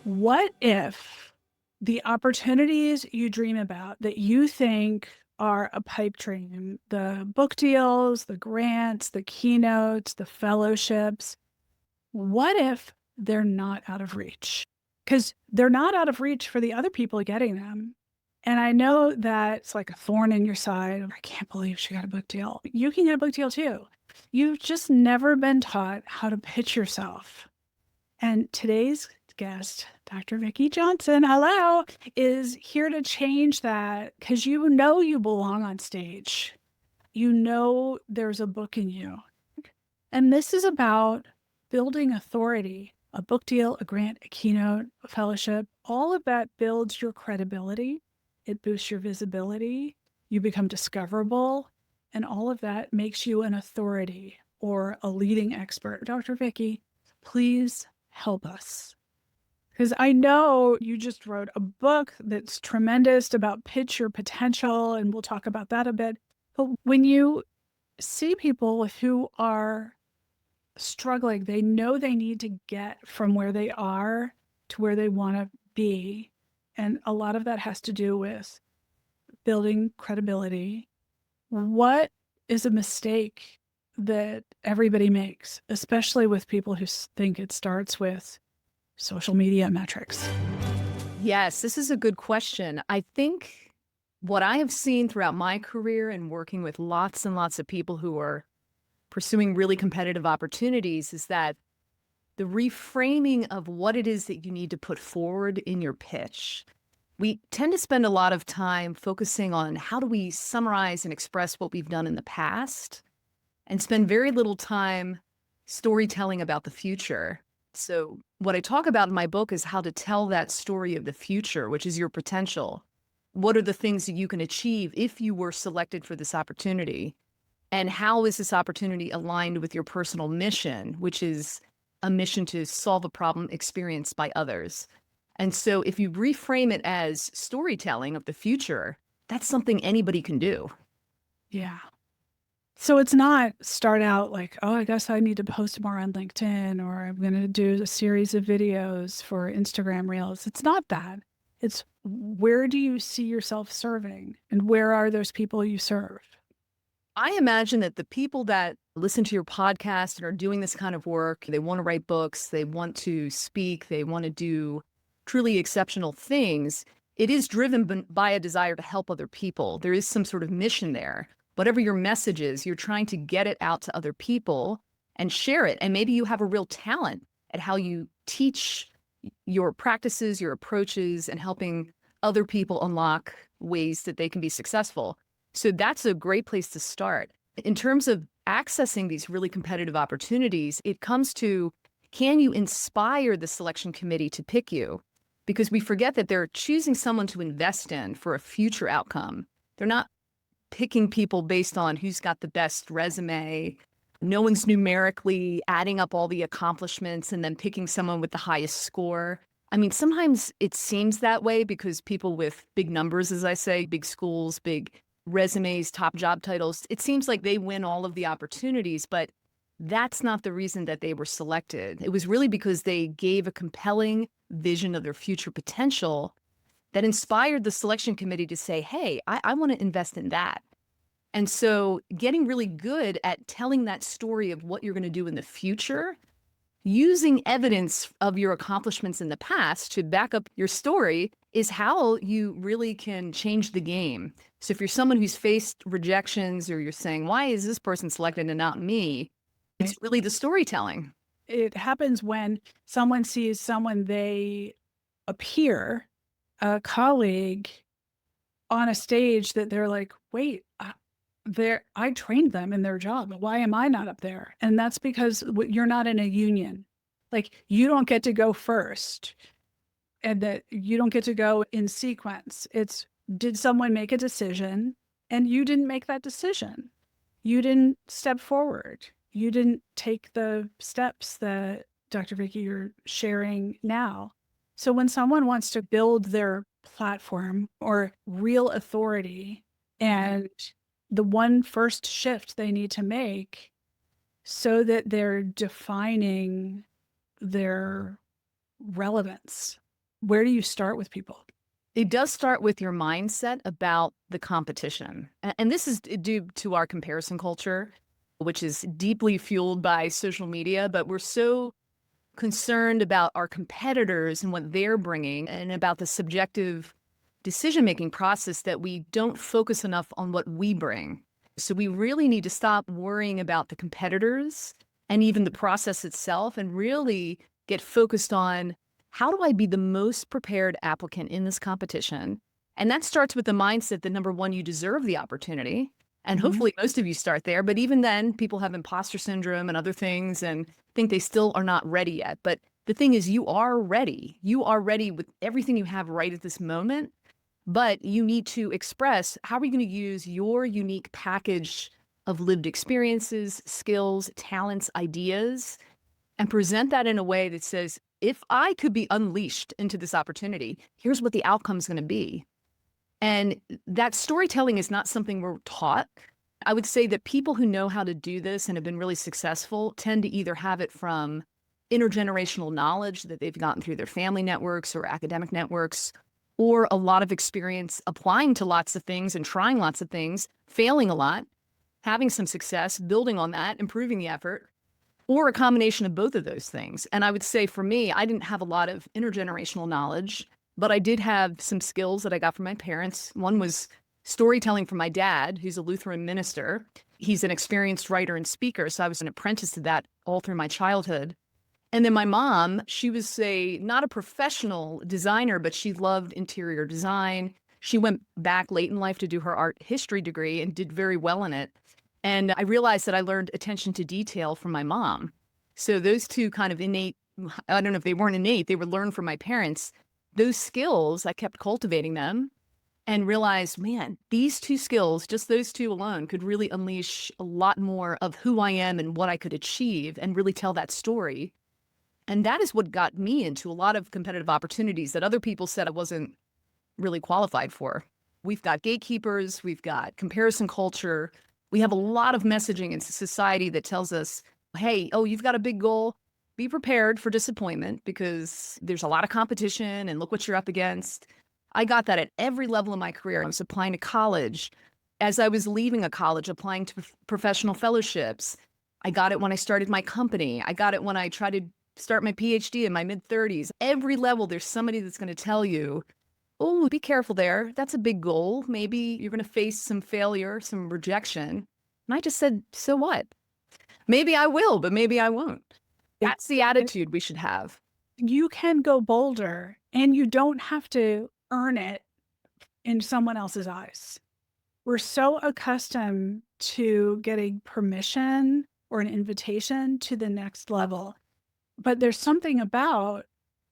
What if the opportunities you dream about that you think are a pipe dream, the book deals, the grants, the keynotes, the fellowships, what if they're not out of reach? Because they're not out of reach for the other people getting them. And I know that it's like a thorn in your side. I can't believe she got a book deal. You can get a book deal too. You've just never been taught how to pitch yourself. And today's guest, Dr. Vicki Johnson, hello, is here to change that because you know you belong on stage. You know there's a book in you. And this is about building authority. A book deal, a grant, a keynote, a fellowship, all of that builds your credibility. It boosts your visibility. You become discoverable. And all of that makes you an authority or a leading expert. Dr. Vicki, please help us. Because I know you just wrote a book that's tremendous about pitch your potential, and we'll talk about that a bit. But when you see people who are struggling, they know they need to get from where they are to where they want to be. And a lot of that has to do with building credibility. What is a mistake that everybody makes, especially with people who think it starts with social media metrics? Yes, this is a good question. I think what I have seen throughout my career and working with lots and lots of people who are pursuing really competitive opportunities is that the reframing of what it is that you need to put forward in your pitch. We tend to spend a lot of time focusing on how do we summarize and express what we've done in the past and spend very little time storytelling about the future. So what I talk about in my book is how to tell that story of the future, which is your potential. What are the things that you can achieve if you were selected for this opportunity? And how is this opportunity aligned with your personal mission, which is a mission to solve a problem experienced by others? And so if you reframe it as storytelling of the future, that's something anybody can do. Yeah. So it's not start out like, oh, I guess I need to post more on LinkedIn, or I'm going to do a series of videos for Instagram Reels. It's not that. It's where do you see yourself serving, and where are those people you serve? I imagine that the people that listen to your podcast and are doing this kind of work, they want to write books, they want to speak, they want to do truly exceptional things. It is driven by a desire to help other people. There is some sort of mission there. Whatever your message is, you're trying to get it out to other people and share it. And maybe you have a real talent at how you teach your practices, your approaches, and helping other people unlock ways that they can be successful. So that's a great place to start. In terms of accessing these really competitive opportunities, it comes to, can you inspire the selection committee to pick you? Because we forget that they're choosing someone to invest in for a future outcome. They're not picking people based on who's got the best resume. No one's numerically adding up all the accomplishments and then picking someone with the highest score. I mean, sometimes it seems that way because people with big numbers, as I say, big schools, big resumes, top job titles, it seems like they win all of the opportunities, but that's not the reason that they were selected. It was really because they gave a compelling vision of their future potential that inspired the selection committee to say, hey, I want to invest in that. And so getting really good at telling that story of what you're going to do in the future, using evidence of your accomplishments in the past to back up your story, is how you really can change the game. So if you're someone who's faced rejections, or you're saying, why is this person selected and not me? It's really the storytelling. It happens when someone sees someone they appear, a colleague, on a stage that they're like, wait, I trained them in their job. Why am I not up there? And that's because you're not in a union. Like, you don't get to go first, and that you don't get to go in sequence. It's, did someone make a decision and you didn't make that decision? You didn't step forward. You didn't take the steps that Dr. Vicki, you're sharing now. So when someone wants to build their platform or real authority, and the one first shift they need to make so that they're defining their relevance Where do you start with people? It does start with your mindset about the competition. And this is due to our comparison culture, which is deeply fueled by social media, but we're so concerned about our competitors and what they're bringing and about the subjective decision-making process that we don't focus enough on what we bring. So we really need to stop worrying about the competitors and even the process itself and really get focused on how do I be the most prepared applicant in this competition? And that starts with the mindset that number one, you deserve the opportunity. And Mhm. hopefully most of you start there. But even then, people have imposter syndrome and other things and think they still are not ready yet. But the thing is, you are ready. You are ready with everything you have right at this moment. But you need to express how are you going to use your unique package of lived experiences, skills, talents, ideas, and present that in a way that says, if I could be unleashed into this opportunity, here's what the outcome is going to be. And that storytelling is not something we're taught. I would say that people who know how to do this and have been really successful tend to either have it from intergenerational knowledge that they've gotten through their family networks or academic networks, or a lot of experience applying to lots of things and trying lots of things, failing a lot, having some success, building on that, improving the effort, or a combination of both of those things. And I would say for me, I didn't have a lot of intergenerational knowledge, but I did have some skills that I got from my parents. One was storytelling from my dad, who's a Lutheran minister. He's an experienced writer and speaker, so I was an apprentice to that all through my childhood. And then my mom, she was not a professional designer, but she loved interior design. She went back late in life to do her art history degree and did very well in it. And I realized that I learned attention to detail from my mom. So those two kind of innate, I don't know if they weren't innate, they were learned from my parents. Those skills, I kept cultivating them and realized, man, these two skills, just those two alone, could really unleash a lot more of who I am and what I could achieve and really tell that story. And that is what got me into a lot of competitive opportunities that other people said I wasn't really qualified for. We've got gatekeepers, we've got comparison culture. We have a lot of messaging in society that tells us, hey, oh, you've got a big goal. Be prepared for disappointment because there's a lot of competition and look what you're up against. I got that at every level of my career. I was applying to college. As I was leaving a college, applying to professional fellowships. I got it when I started my company. I got it when I tried to start my PhD in my mid-30s. Every level, there's somebody that's going to tell you, oh, be careful there. That's a big goal. Maybe you're going to face some failure, some rejection. And I just said, so what? Maybe I will, but maybe I won't. That's the attitude we should have. You can go bolder and you don't have to earn it in someone else's eyes. We're so accustomed to getting permission or an invitation to the next level. But there's something about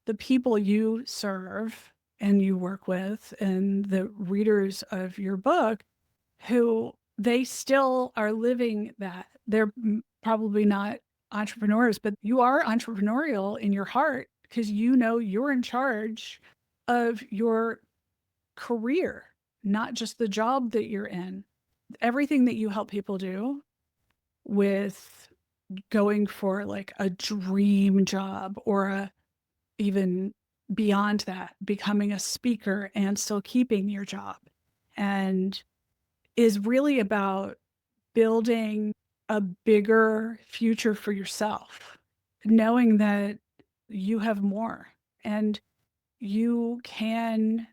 the people you serve and you work with and the readers of your book who they still are living that. They're probably not entrepreneurs, but you are entrepreneurial in your heart because you know you're in charge of your career, not just the job that you're in. Everything that you help people do with going for like a dream job or even beyond that, becoming a speaker and still keeping your job, and is really about building a bigger future for yourself, knowing that you have more and you can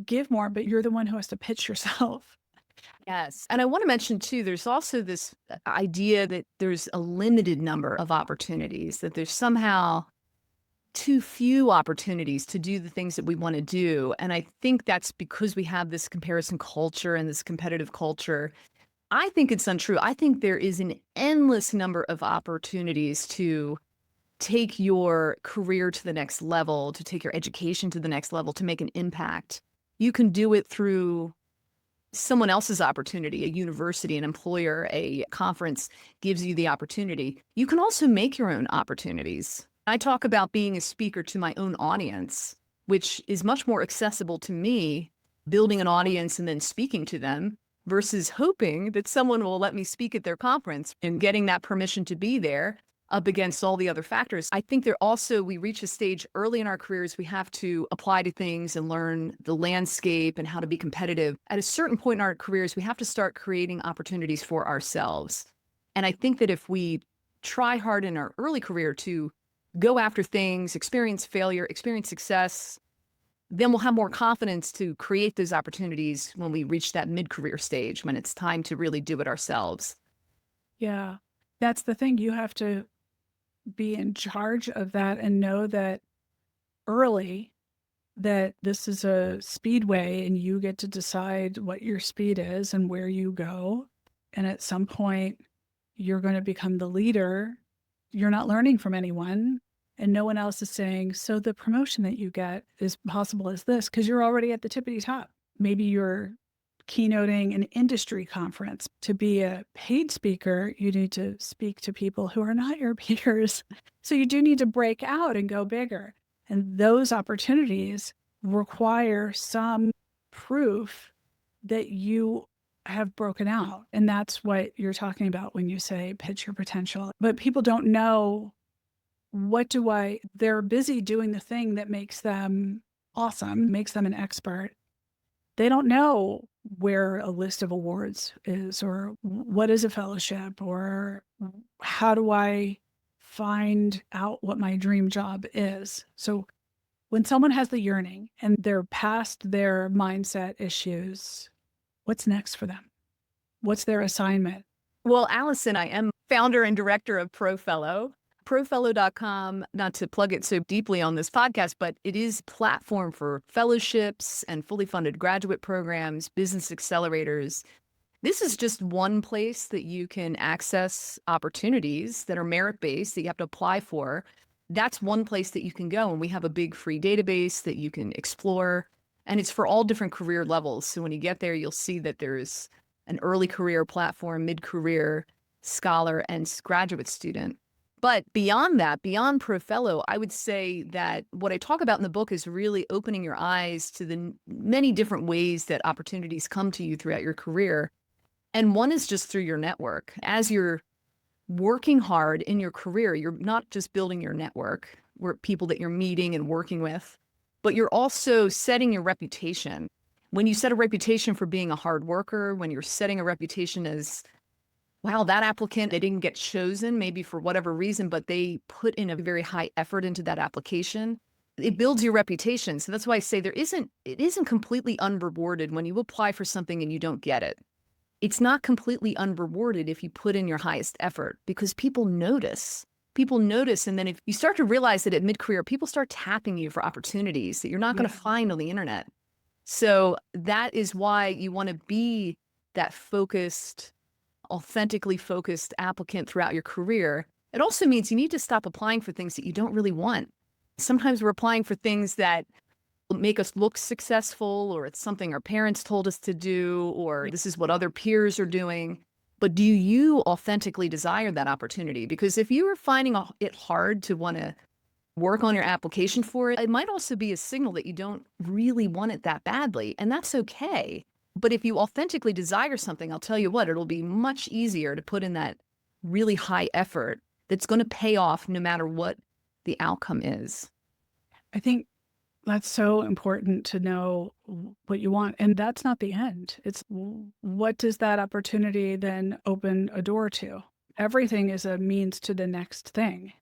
give more, but you're the one who has to pitch yourself. Yes. And I want to mention too, there's also this idea that there's a limited number of opportunities, that there's somehow too few opportunities to do the things that we want to do. And I think that's because we have this comparison culture and this competitive culture. I think it's untrue. I think there is an endless number of opportunities to take your career to the next level, to take your education to the next level, to make an impact. You can do it through someone else's opportunity, a university, an employer, a conference gives you the opportunity. You can also make your own opportunities. I talk about being a speaker to my own audience, which is much more accessible to me, building an audience and then speaking to them versus hoping that someone will let me speak at their conference and getting that permission to be there. up against all the other factors. I think we reach a stage early in our careers, we have to apply to things and learn the landscape and how to be competitive. At a certain point in our careers, we have to start creating opportunities for ourselves. And I think that if we try hard in our early career to go after things, experience failure, experience success, then we'll have more confidence to create those opportunities when we reach that mid-career stage, when it's time to really do it ourselves. Yeah, that's the thing. You have to be in charge of that and know that early that this is a speedway and you get to decide what your speed is and where you go. And at some point, you're going to become the leader. You're not learning from anyone, and no one else is saying, so the promotion that you get is possible as this, because you're already at the tippity top. Maybe you're keynoting an industry conference. To be a paid speaker, you need to speak to people who are not your peers. So you do need to break out and go bigger. And those opportunities require some proof that you have broken out. And that's what you're talking about when you say pitch your potential. But people don't know they're busy doing the thing that makes them awesome, makes them an expert. They don't know where a list of awards is, or what is a fellowship, or how do I find out what my dream job is. So when someone has the yearning and they're past their mindset issues, what's next for them? What's their assignment? Well, Allison, I am founder and director of ProFellow. ProFellow.com, not to plug it so deeply on this podcast, but it is a platform for fellowships and fully funded graduate programs, business accelerators. This is just one place that you can access opportunities that are merit-based that you have to apply for. That's one place that you can go. And we have a big free database that you can explore. And it's for all different career levels. So when you get there, you'll see that there's an early career platform, mid-career, scholar, and graduate student. But beyond that, beyond ProFellow, I would say that what I talk about in the book is really opening your eyes to the many different ways that opportunities come to you throughout your career. And one is just through your network. As you're working hard in your career, you're not just building your network, people that you're meeting and working with, but you're also setting your reputation. When you set a reputation for being a hard worker, when you're setting a reputation as, wow, that applicant, they didn't get chosen, maybe for whatever reason, but they put in a very high effort into that application. It builds your reputation. So that's why I say it isn't completely unrewarded when you apply for something and you don't get it. It's not completely unrewarded if you put in your highest effort, because people notice. People notice. And then if you start to realize that at mid-career, people start tapping you for opportunities that you're not going to find on the internet. So that is why you want to be that focused, authentically focused applicant throughout your career. It also means you need to stop applying for things that you don't really want. Sometimes we're applying for things that make us look successful, or it's something our parents told us to do, or this is what other peers are doing. But do you authentically desire that opportunity? Because if you are finding it hard to want to work on your application for it, it might also be a signal that you don't really want it that badly. And that's okay. But if you authentically desire something, I'll tell you what, it'll be much easier to put in that really high effort that's going to pay off no matter what the outcome is. I think that's so important to know what you want. And that's not the end. It's what does that opportunity then open a door to? Everything is a means to the next thing.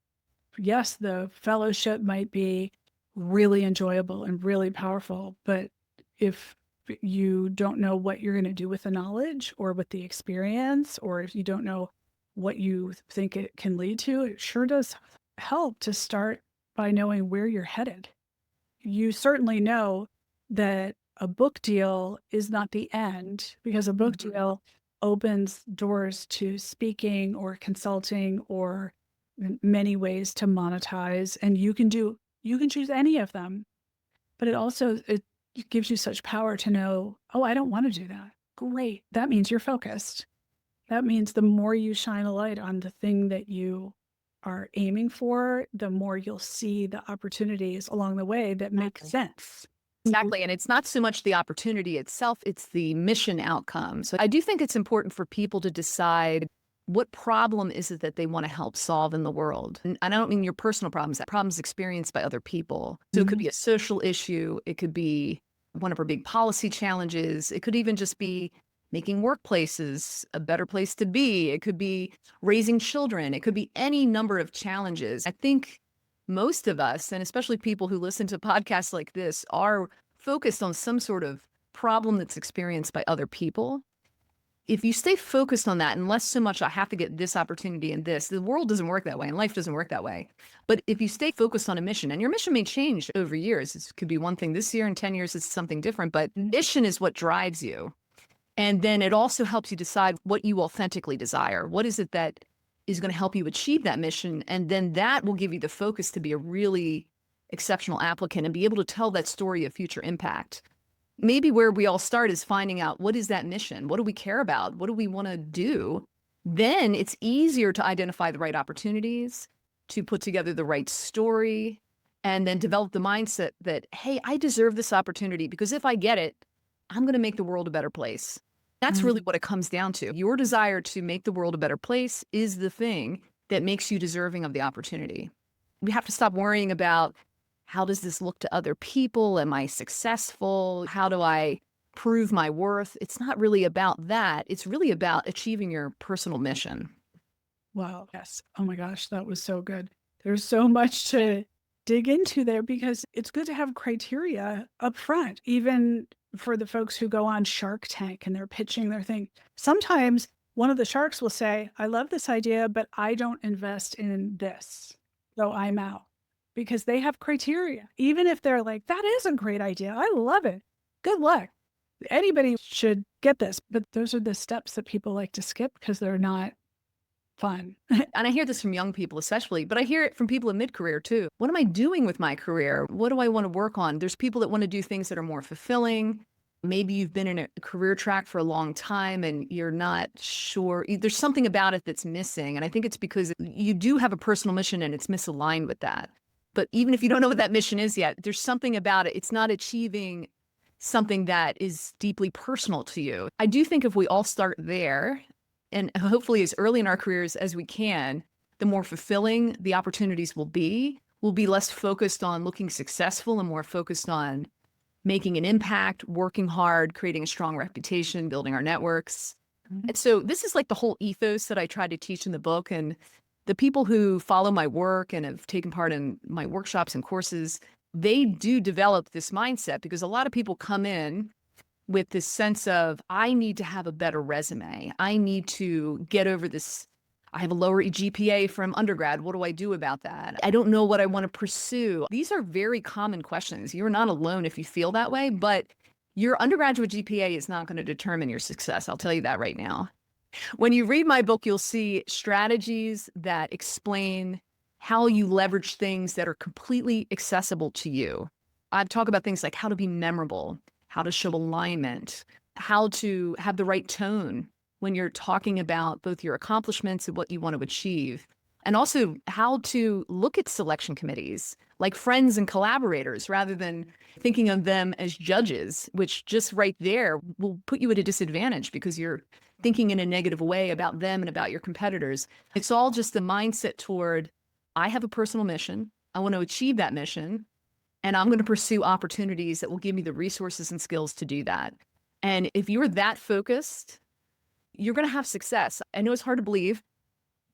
Yes, the fellowship might be really enjoyable and really powerful, but if you don't know what you're going to do with the knowledge or with the experience, or if you don't know what you think it can lead to, it sure does help to start by knowing where you're headed. You certainly know that a book deal is not the end, because a book deal opens doors to speaking or consulting or many ways to monetize, and you can choose any of them. But it gives you such power to know, oh, I don't want to do that. Great. That means you're focused. That means the more you shine a light on the thing that you are aiming for, the more you'll see the opportunities along the way that make sense. Exactly. And it's not so much the opportunity itself, it's the mission outcome. So I do think it's important for people to decide What problem is it that they want to help solve in the world? And I don't mean your personal problems, problems experienced by other people. So it could be a social issue. It could be one of our big policy challenges. It could even just be making workplaces a better place to be. It could be raising children. It could be any number of challenges. I think most of us, and especially people who listen to podcasts like this, are focused on some sort of problem that's experienced by other people. If you stay focused on that, and less so much, I have to get this opportunity and this, the world doesn't work that way and life doesn't work that way. But if you stay focused on a mission, and your mission may change over years, it could be one thing this year, in 10 years, it's something different, but mission is what drives you. And then it also helps you decide what you authentically desire. What is it that is going to help you achieve that mission? And then that will give you the focus to be a really exceptional applicant and be able to tell that story of future impact. Maybe where we all start is finding out, what is that mission? What do we care about? What do we want to do? Then it's easier to identify the right opportunities, to put together the right story, and then develop the mindset that, hey, I deserve this opportunity because if I get it, I'm going to make the world a better place. That's really what it comes down to. Your desire to make the world a better place is the thing that makes you deserving of the opportunity. We have to stop worrying about, how does this look to other people? Am I successful? How do I prove my worth? It's not really about that. It's really about achieving your personal mission. Wow. Yes. Oh my gosh, that was so good. There's so much to dig into there because it's good to have criteria up front, even for the folks who go on Shark Tank and they're pitching their thing. Sometimes one of the sharks will say, I love this idea, but I don't invest in this, so I'm out. Because they have criteria. Even if they're like, that is a great idea, I love it, good luck. Anybody should get this. But those are the steps that people like to skip because they're not fun. And I hear this from young people especially, but I hear it from people in mid-career too. What am I doing with my career? What do I want to work on? There's people that want to do things that are more fulfilling. Maybe you've been in a career track for a long time and you're not sure. There's something about it that's missing. And I think it's because you do have a personal mission and it's misaligned with that. But even if you don't know what that mission is yet, there's something about it. It's not achieving something that is deeply personal to you. I do think if we all start there, and hopefully as early in our careers as we can, the more fulfilling the opportunities will be. We'll be less focused on looking successful and more focused on making an impact, working hard, creating a strong reputation, building our networks. And so this is like the whole ethos that I try to teach in the book. And the people who follow my work and have taken part in my workshops and courses, they do develop this mindset because a lot of people come in with this sense of, I need to have a better resume. I need to get over this. I have a lower GPA from undergrad. What do I do about that? I don't know what I want to pursue. These are very common questions. You're not alone if you feel that way, but your undergraduate GPA is not going to determine your success. I'll tell you that right now. When you read my book, you'll see strategies that explain how you leverage things that are completely accessible to you. I talk about things like how to be memorable, how to show alignment, how to have the right tone when you're talking about both your accomplishments and what you want to achieve, and also how to look at selection committees like friends and collaborators rather than thinking of them as judges, which just right there will put you at a disadvantage because you're thinking in a negative way about them and about your competitors. It's all just a mindset toward, I have a personal mission. I want to achieve that mission. And I'm going to pursue opportunities that will give me the resources and skills to do that. And if you're that focused, you're going to have success. I know it's hard to believe,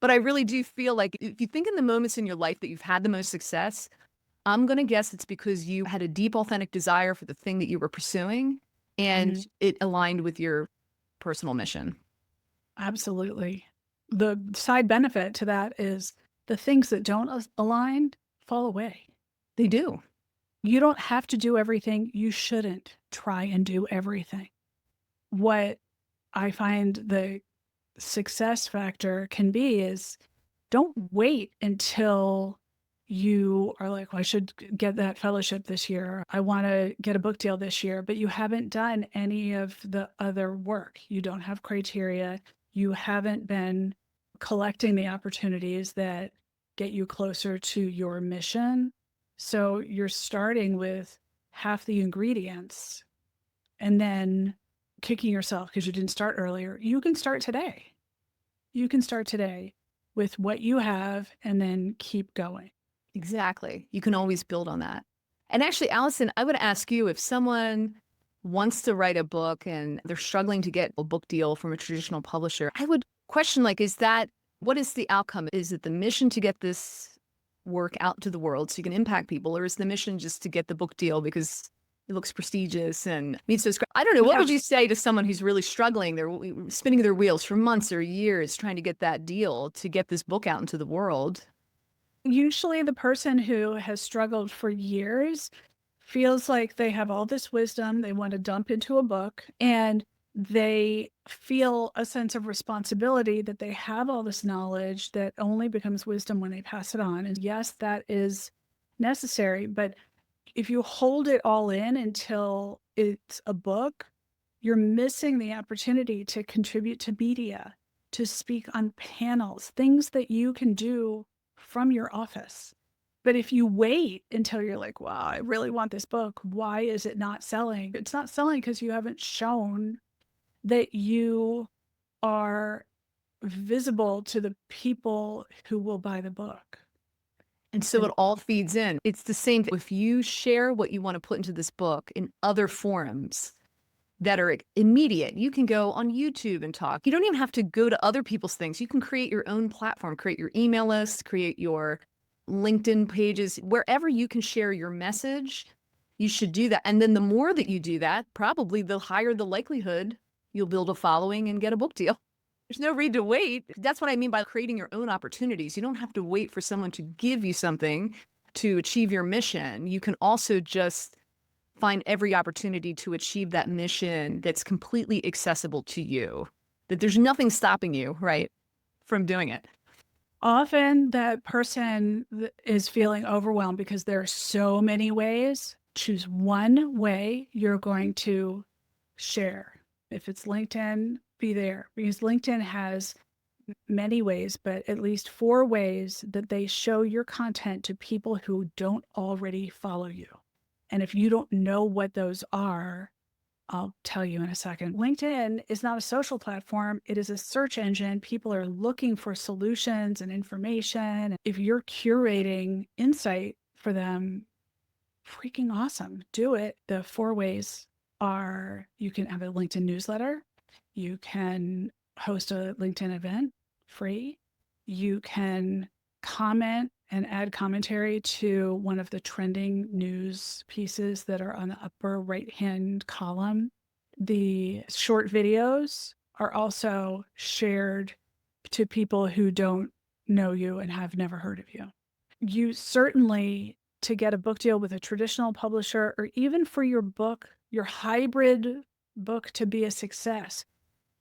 but I really do feel like if you think in the moments in your life that you've had the most success, I'm going to guess it's because you had a deep, authentic desire for the thing that you were pursuing and it aligned with your personal mission. Absolutely. The side benefit to that is the things that don't align fall away. They do. You don't have to do everything. You shouldn't try and do everything. What I find the success factor can be is don't wait until you are like, well, I should get that fellowship this year. I want to get a book deal this year, but you haven't done any of the other work. You don't have criteria. You haven't been collecting the opportunities that get you closer to your mission. So you're starting with half the ingredients and then kicking yourself because you didn't start earlier. You can start today. You can start today with what you have and then keep going. Exactly. You can always build on that. And actually, Allison, I would ask you if someone wants to write a book and they're struggling to get a book deal from a traditional publisher, I would question, like, what is the outcome? Is it the mission to get this work out to the world so you can impact people, or is the mission just to get the book deal because it looks prestigious and meets those? I don't know. What Yeah. would you say to someone who's really struggling? They're spinning their wheels for months or years trying to get that deal to get this book out into the world. Usually the person who has struggled for years feels like they have all this wisdom they want to dump into a book, and they feel a sense of responsibility that they have all this knowledge that only becomes wisdom when they pass it on. And yes, that is necessary, but if you hold it all in until it's a book, you're missing the opportunity to contribute to media, to speak on panels, things that you can do from your office. But if you wait until you're like, wow, I really want this book, why is it not selling? It's not selling because you haven't shown that you are visible to the people who will buy the book. And so it all feeds in. It's the same. If you share what you want to put into this book in other forums that are immediate, you can go on YouTube and talk. You don't even have to go to other people's things. You can create your own platform, create your email list, create your LinkedIn pages, wherever you can share your message, you should do that. And then the more that you do that, probably the higher the likelihood you'll build a following and get a book deal. There's no reason to wait. That's what I mean by creating your own opportunities. You don't have to wait for someone to give you something to achieve your mission. You can also just find every opportunity to achieve that mission that's completely accessible to you, that there's nothing stopping you, right, from doing it. Often that person is feeling overwhelmed because there are so many ways. Choose one way you're going to share. If it's LinkedIn, be there, because LinkedIn has many ways, but at least 4 ways that they show your content to people who don't already follow you. And if you don't know what those are, I'll tell you in a second. LinkedIn is not a social platform. It is a search engine. People are looking for solutions and information. If you're curating insight for them, freaking awesome. Do it. The 4 ways are: you can have a LinkedIn newsletter. You can host a LinkedIn event free. You can comment and add commentary to one of the trending news pieces that are on the upper right-hand column. The short videos are also shared to people who don't know you and have never heard of you. You certainly, to get a book deal with a traditional publisher, or even for your book, your hybrid book to be a success,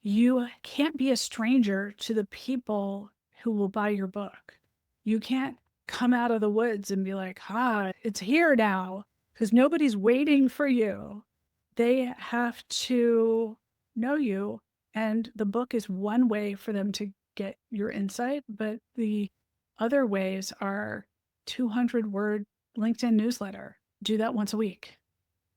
you can't be a stranger to the people who will buy your book. You can't come out of the woods and be like, it's here now, because nobody's waiting for you. They have to know you. And the book is one way for them to get your insight. But the other ways are 200-word LinkedIn newsletter. Do that once a week.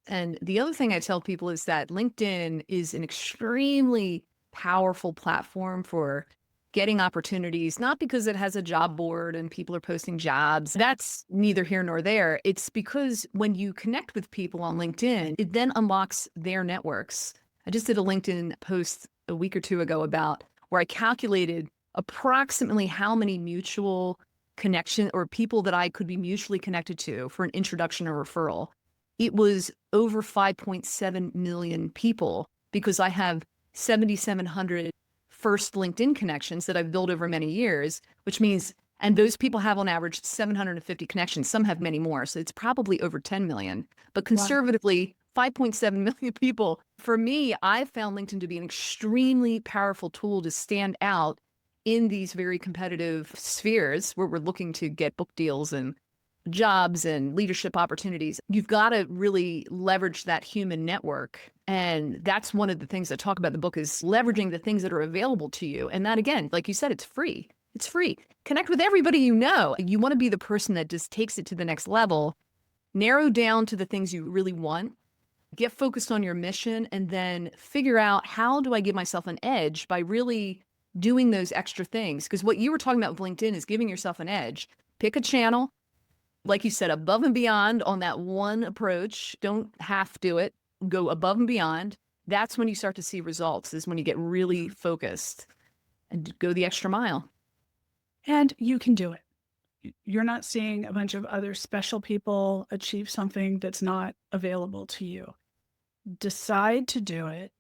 And the other thing I tell people is that LinkedIn is an extremely powerful platform for getting opportunities, not because it has a job board and people are posting jobs. That's neither here nor there. It's because when you connect with people on LinkedIn, it then unlocks their networks. I just did a LinkedIn post a week or 2 ago about where I calculated approximately how many mutual connection or people that I could be mutually connected to for an introduction or referral. It was over 5.7 million people, because I have 7,700 first LinkedIn connections that I've built over many years, which means, and those people have on average 750 connections. Some have many more. So it's probably over 10 million, but conservatively, 5.7 million people. For me, I've found LinkedIn to be an extremely powerful tool to stand out in these very competitive spheres where we're looking to get book deals and jobs and leadership opportunities. You've got to really leverage that human network. And that's one of the things I talk about in the book, is leveraging the things that are available to you. And that, again, like you said, it's free. It's free. Connect with everybody you know. You want to be the person that just takes it to the next level, narrow down to the things you really want, get focused on your mission, and then figure out, how do I give myself an edge by really doing those extra things. Because what you were talking about with LinkedIn is giving yourself an edge. Pick a channel, like you said, above and beyond on that one approach. Don't half do it. Go above and beyond. That's when you start to see results, is when you get really focused and go the extra mile. And you can do it. You're not seeing a bunch of other special people achieve something that's not available to you. Decide to do it.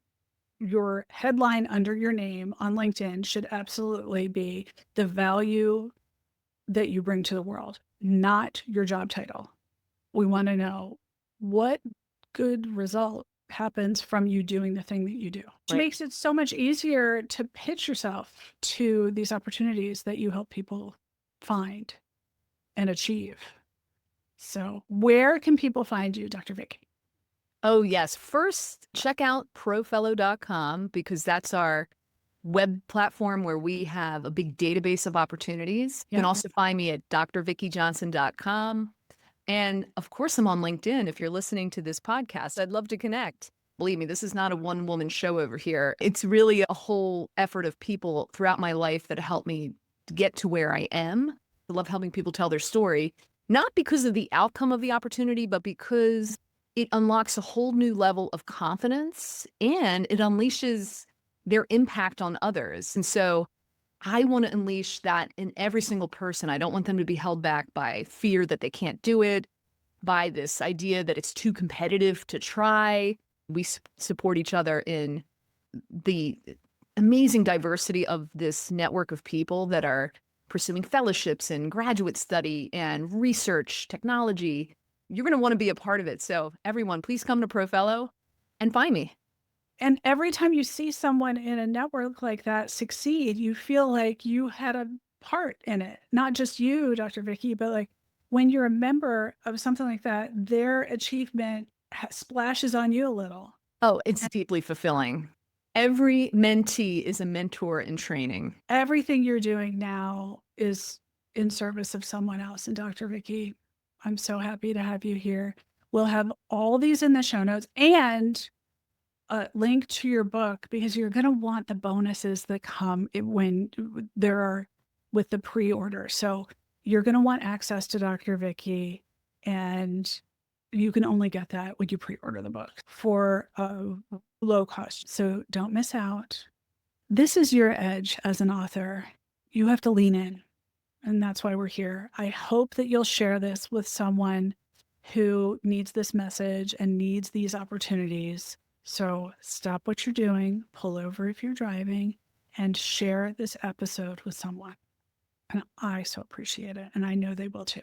Your headline under your name on LinkedIn should absolutely be the value that you bring to the world, not your job title. We want to know what good result happens from you doing the thing that you do. Which makes it so much easier to pitch yourself to these opportunities that you help people find and achieve. So where can people find you, Dr. Vicki? Oh, yes. First, check out ProFellow.com, because that's our web platform where we have a big database of opportunities. You can also find me at drvickijohnson.com. And of course, I'm on LinkedIn. If you're listening to this podcast, I'd love to connect. Believe me, this is not a one-woman show over here. It's really a whole effort of people throughout my life that helped me get to where I am. I love helping people tell their story, not because of the outcome of the opportunity, but because it unlocks a whole new level of confidence and it unleashes their impact on others. And so I want to unleash that in every single person. I don't want them to be held back by fear that they can't do it, by this idea that it's too competitive to try. We support each other in the amazing diversity of this network of people that are pursuing fellowships and graduate study and research technology. You're going to want to be a part of it. So everyone, please come to ProFellow and find me. And every time you see someone in a network like that succeed, you feel like you had a part in it. Not just you, Dr. Vicki, but like when you're a member of something like that, their achievement splashes on you a little. Oh, it's deeply fulfilling. Every mentee is a mentor in training. Everything you're doing now is in service of someone else. And Dr. Vicki, I'm so happy to have you here. We'll have all these in the show notes and a link to your book, because you're going to want the bonuses that come when there are with the pre-order. So you're going to want access to Dr. Vicki, and you can only get that when you pre-order the book for a low cost. So don't miss out. This is your edge as an author. You have to lean in, and that's why we're here. I hope that you'll share this with someone who needs this message and needs these opportunities. So stop what you're doing, pull over if you're driving, and share this episode with someone. And I so appreciate it. And I know they will too.